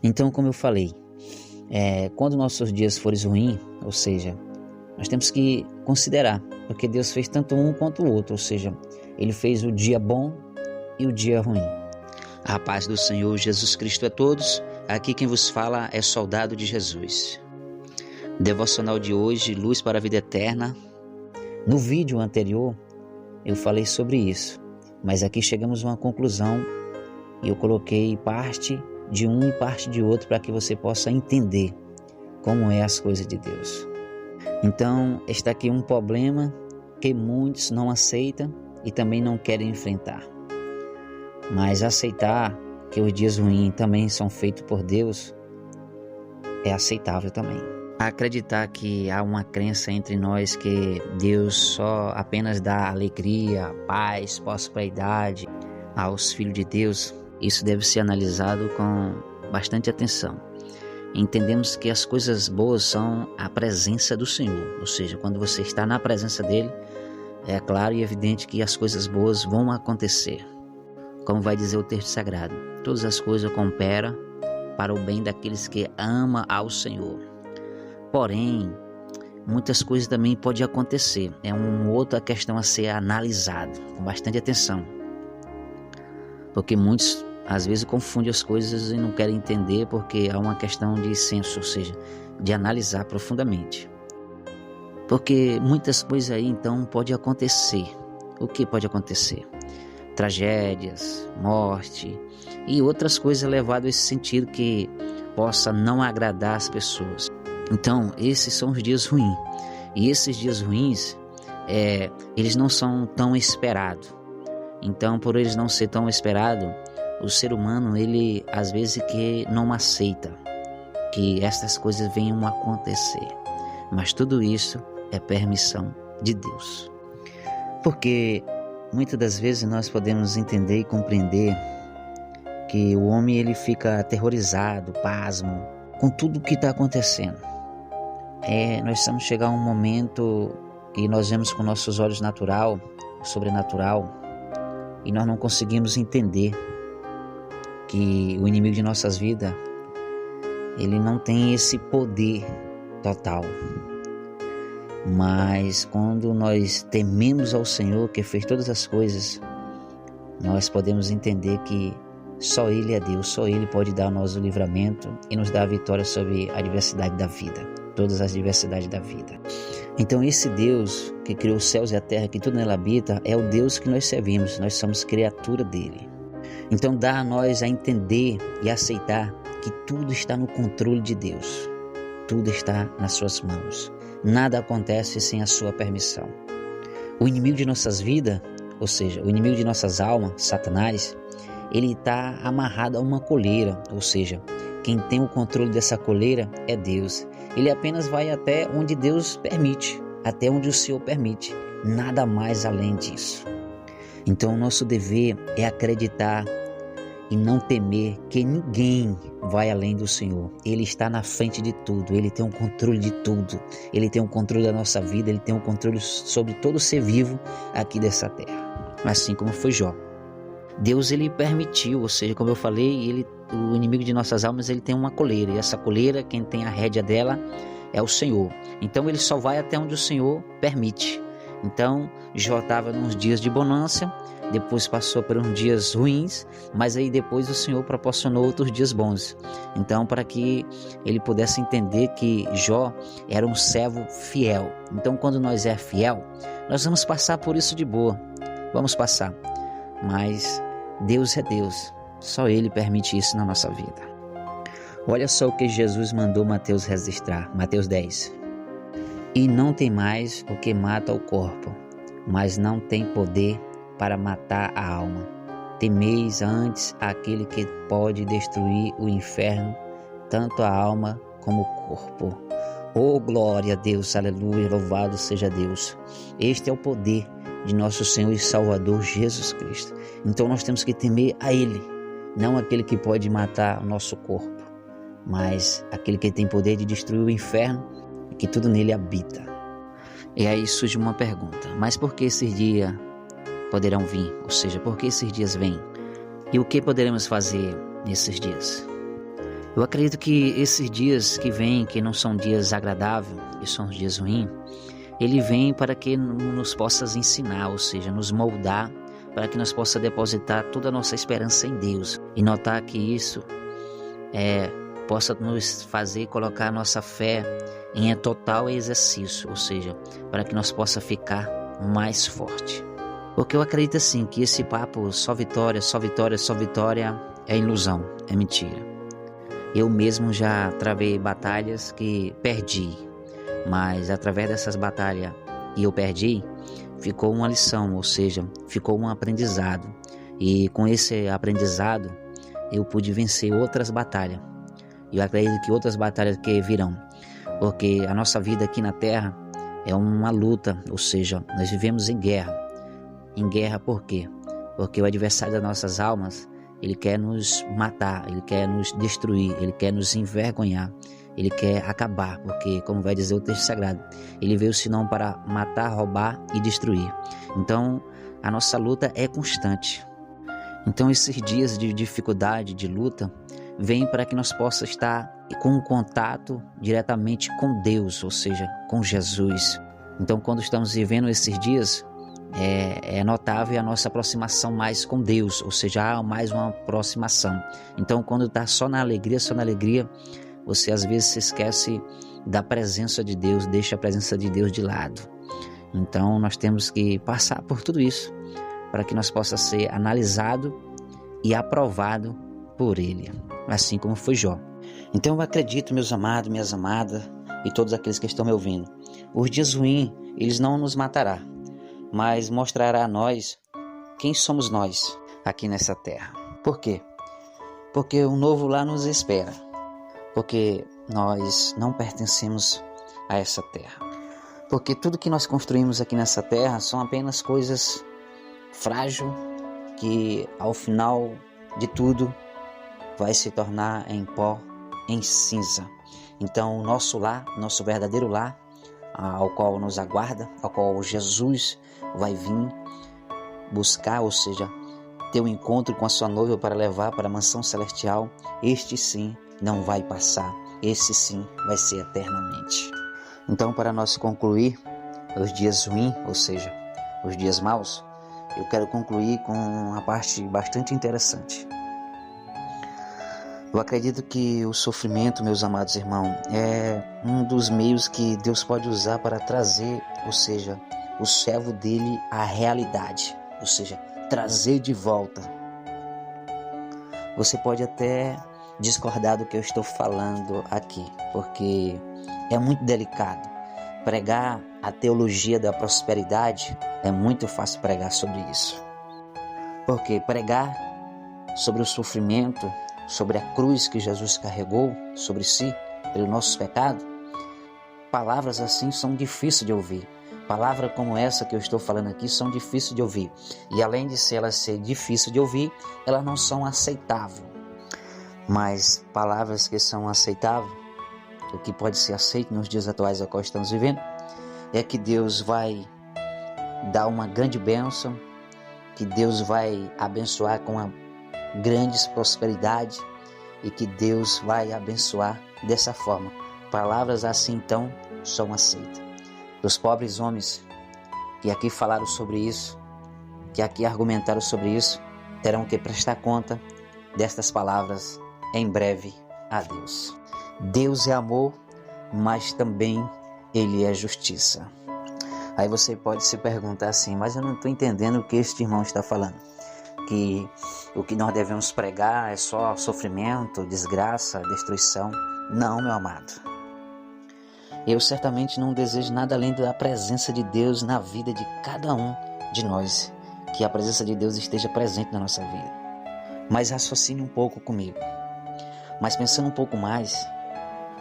Então, como eu falei, quando nossos dias forem ruins, ou seja, nós temos que considerar, porque Deus fez tanto um quanto o outro, ou seja, Ele fez o dia bom e o dia ruim. A paz do Senhor Jesus Cristo a todos. Aqui quem vos fala é Soldado de Jesus. Devocional de hoje, Luz para a Vida Eterna. No vídeo anterior eu falei sobre isso, mas aqui chegamos a uma conclusão e eu coloquei parte de um e parte de outro para que você possa entender como é as coisas de Deus. Então, está aqui um problema que muitos não aceitam e também não querem enfrentar. Mas aceitar que os dias ruins também são feitos por Deus é aceitável também. Acreditar que há uma crença entre nós que Deus só apenas dá alegria, paz, prosperidade aos filhos de Deus, isso deve ser analisado com bastante atenção. Entendemos que as coisas boas são a presença do Senhor, ou seja, quando você está na presença dele, é claro e evidente que as coisas boas vão acontecer. Como vai dizer o texto sagrado, todas as coisas cooperam para o bem daqueles que amam ao Senhor. Porém, muitas coisas também podem acontecer. É uma outra questão a ser analisado com bastante atenção. Porque muitos, às vezes, confundem as coisas e não querem entender porque há uma questão de senso, ou seja, de analisar profundamente. Porque muitas coisas aí, então, podem acontecer. O que pode acontecer? Tragédias, morte e outras coisas levadas a esse sentido que possa não agradar as pessoas. Então, esses são os dias ruins. E esses dias ruins, eles não são tão esperados. Então, por eles não ser tão esperados, o ser humano, ele às vezes que não aceita que essas coisas venham a acontecer. Mas tudo isso é permissão de Deus. Porque muitas das vezes nós podemos entender e compreender que o homem ele fica aterrorizado, pasmo, com tudo o que está acontecendo. Nós estamos chegando a um momento que nós vemos com nossos olhos natural, sobrenatural, e nós não conseguimos entender que o inimigo de nossas vidas, ele não tem esse poder total. Mas quando nós tememos ao Senhor que fez todas as coisas, nós podemos entender que só Ele é Deus, só Ele pode dar a nós o livramento e nos dar a vitória sobre a adversidade da vida, todas as adversidades da vida. Então esse Deus que criou os céus e a terra, que tudo nela habita, é o Deus que nós servimos, nós somos criatura dele. Então dá a nós a entender e aceitar que tudo está no controle de Deus, tudo está nas suas mãos, nada acontece sem a sua permissão. O inimigo de nossas vidas, ou seja, o inimigo de nossas almas, Satanás, ele está amarrado a uma coleira, ou seja, quem tem o controle dessa coleira é Deus. Ele apenas vai até onde Deus permite, até onde o Senhor permite, nada mais além disso. Então o nosso dever é acreditar e não temer que ninguém vai além do Senhor. Ele está na frente de tudo, Ele tem o controle de tudo, Ele tem o controle da nossa vida, Ele tem o controle sobre todo ser vivo aqui dessa terra, assim como foi Jó. Deus ele permitiu, ou seja, como eu falei, o inimigo de nossas almas ele tem uma coleira, e essa coleira, quem tem a rédea dela é o Senhor. Então ele só vai até onde o Senhor permite. Então Jó estava nos dias de bonança, depois passou por uns dias ruins, mas aí depois o Senhor proporcionou outros dias bons. Então para que ele pudesse entender que Jó era um servo fiel. Então quando nós é fiel, nós vamos passar por isso de boa, vamos passar. Mas Deus é Deus, só Ele permite isso na nossa vida. Olha só o que Jesus mandou Mateus registrar, Mateus 10. E não tem mais o que mata o corpo, mas não tem poder para matar a alma. Temeis antes aquele que pode destruir o inferno, tanto a alma como o corpo. Oh, glória a Deus, aleluia, louvado seja Deus. Este é o poder de nosso Senhor e Salvador Jesus Cristo. Então nós temos que temer a Ele, não aquele que pode matar o nosso corpo, mas aquele que tem poder de destruir o inferno e que tudo nele habita. E aí surge uma pergunta, mas por que esses dias poderão vir? Ou seja, por que esses dias vêm? E o que poderemos fazer nesses dias? Eu acredito que esses dias que vêm, que não são dias agradáveis, que são dias ruins, ele vem para que nos possa ensinar, ou seja, nos moldar, para que nós possa depositar toda a nossa esperança em Deus e notar que isso possa nos fazer colocar a nossa fé em total exercício, ou seja, para que nós possa ficar mais forte. Porque eu acredito assim que esse papo só vitória, só vitória, só vitória é ilusão, é mentira. Eu mesmo já travei batalhas que perdi, mas através dessas batalhas que eu perdi, ficou uma lição, ou seja, ficou um aprendizado. E com esse aprendizado, eu pude vencer outras batalhas. E eu acredito que outras batalhas que virão, porque a nossa vida aqui na Terra é uma luta, ou seja, nós vivemos em guerra. Em guerra por quê? Porque o adversário das nossas almas, ele quer nos matar, ele quer nos destruir, ele quer nos envergonhar, ele quer acabar, porque, como vai dizer o texto sagrado, ele veio senão para matar, roubar e destruir. Então, a nossa luta é constante. Então, esses dias de dificuldade, de luta, vêm para que nós possamos estar com um contato diretamente com Deus, ou seja, com Jesus. Então, quando estamos vivendo esses dias, é notável a nossa aproximação mais com Deus, ou seja, há mais uma aproximação. Então, quando está só na alegria, você às vezes se esquece da presença de Deus, deixa a presença de Deus de lado. Então, nós temos que passar por tudo isso para que nós possa ser analisado e aprovado por Ele, assim como foi Jó. Então, eu acredito, meus amados, minhas amadas e todos aqueles que estão me ouvindo, os dias ruins, eles não nos matarão, mas mostrará a nós quem somos nós aqui nessa terra. Por quê? Porque o novo lá nos espera. Porque nós não pertencemos a essa terra. Porque tudo que nós construímos aqui nessa terra são apenas coisas frágeis que ao final de tudo vai se tornar em pó, em cinza. Então o nosso lar, nosso verdadeiro lar, ao qual nos aguarda, ao qual Jesus vai vir buscar, ou seja, ter um encontro com a sua noiva para levar para a mansão celestial, este sim não vai passar, esse sim vai ser eternamente. Então, para nós concluir os dias ruins, ou seja, os dias maus, eu quero concluir com uma parte bastante interessante. Eu acredito que o sofrimento, meus amados irmãos, é um dos meios que Deus pode usar para trazer, ou seja, o servo dele à realidade, ou seja, trazer de volta. Você pode até discordar do que eu estou falando aqui, porque é muito delicado. Pregar a teologia da prosperidade é muito fácil pregar sobre isso. Porque pregar sobre o sofrimento, sobre a cruz que Jesus carregou sobre si, pelos nossos pecados, palavras assim são difíceis de ouvir. Palavras como essa que eu estou falando aqui são difíceis de ouvir. E além de elas ser difíceis de ouvir, elas não são aceitáveis. Mas palavras que são aceitáveis, o que pode ser aceito nos dias atuais a qual estamos vivendo, é que Deus vai dar uma grande bênção, que Deus vai abençoar com uma grande prosperidade e que Deus vai abençoar dessa forma. Palavras assim então são aceitas. Os pobres homens que aqui falaram sobre isso, que aqui argumentaram sobre isso, terão que prestar conta destas palavras em breve a Deus. Deus é amor, mas também Ele é justiça. Aí você pode se perguntar assim, mas eu não estou entendendo o que este irmão está falando. Que o que nós devemos pregar é só sofrimento, desgraça, destruição. Não, meu amado. Eu certamente não desejo nada além da presença de Deus na vida de cada um de nós. Que a presença de Deus esteja presente na nossa vida. Mas raciocine um pouco comigo. Mas pensando um pouco mais,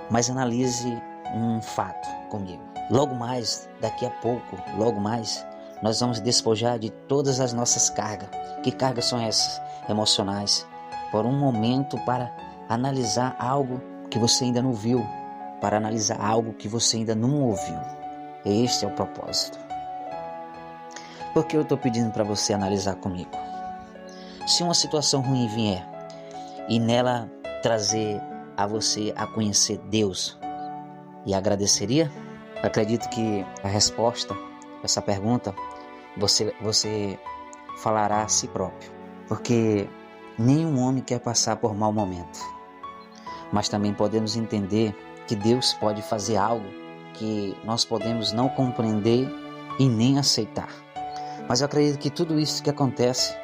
mas analise um fato comigo. Logo mais, daqui a pouco, logo mais, nós vamos despojar de todas as nossas cargas. Que cargas são essas? Emocionais. Por um momento para analisar algo que você ainda não viu. Para analisar algo que você ainda não ouviu. Este é o propósito. Por que eu estou pedindo para você analisar comigo? Se uma situação ruim vier e nela trazer a você a conhecer Deus e agradeceria? Eu acredito que a resposta a essa pergunta você falará a si próprio, porque nenhum homem quer passar por mau momento, mas também podemos entender que Deus pode fazer algo que nós podemos não compreender e nem aceitar. Mas eu acredito que tudo isso que acontece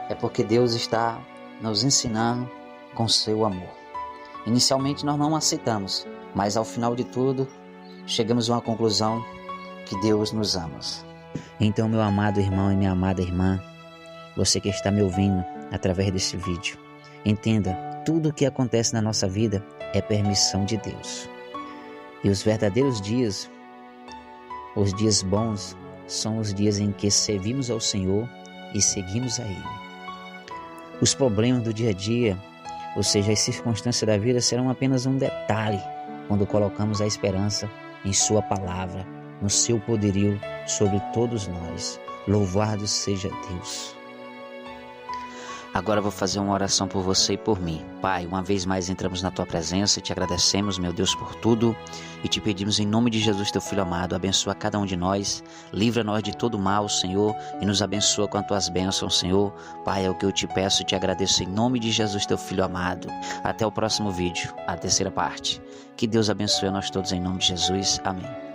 é porque Deus está nos ensinando com seu amor. Inicialmente nós não aceitamos, mas ao final de tudo chegamos a uma conclusão que Deus nos ama. Então, meu amado irmão e minha amada irmã, você que está me ouvindo através desse vídeo, entenda, tudo o que acontece na nossa vida é permissão de Deus. E os verdadeiros dias, os dias bons, são os dias em que servimos ao Senhor e seguimos a Ele. Os problemas do dia a dia, ou seja, as circunstâncias da vida, serão apenas um detalhe quando colocamos a esperança em Sua palavra, no seu poderio sobre todos nós. Louvado seja Deus. Agora eu vou fazer uma oração por você e por mim. Pai, uma vez mais entramos na Tua presença e Te agradecemos, meu Deus, por tudo. E Te pedimos em nome de Jesus, Teu Filho amado, abençoa cada um de nós, livra-nos de todo mal, Senhor, e nos abençoa com as Tuas bênçãos, Senhor. Pai, é o que eu Te peço e Te agradeço em nome de Jesus, Teu Filho amado. Até o próximo vídeo, a terceira parte. Que Deus abençoe a nós todos em nome de Jesus. Amém.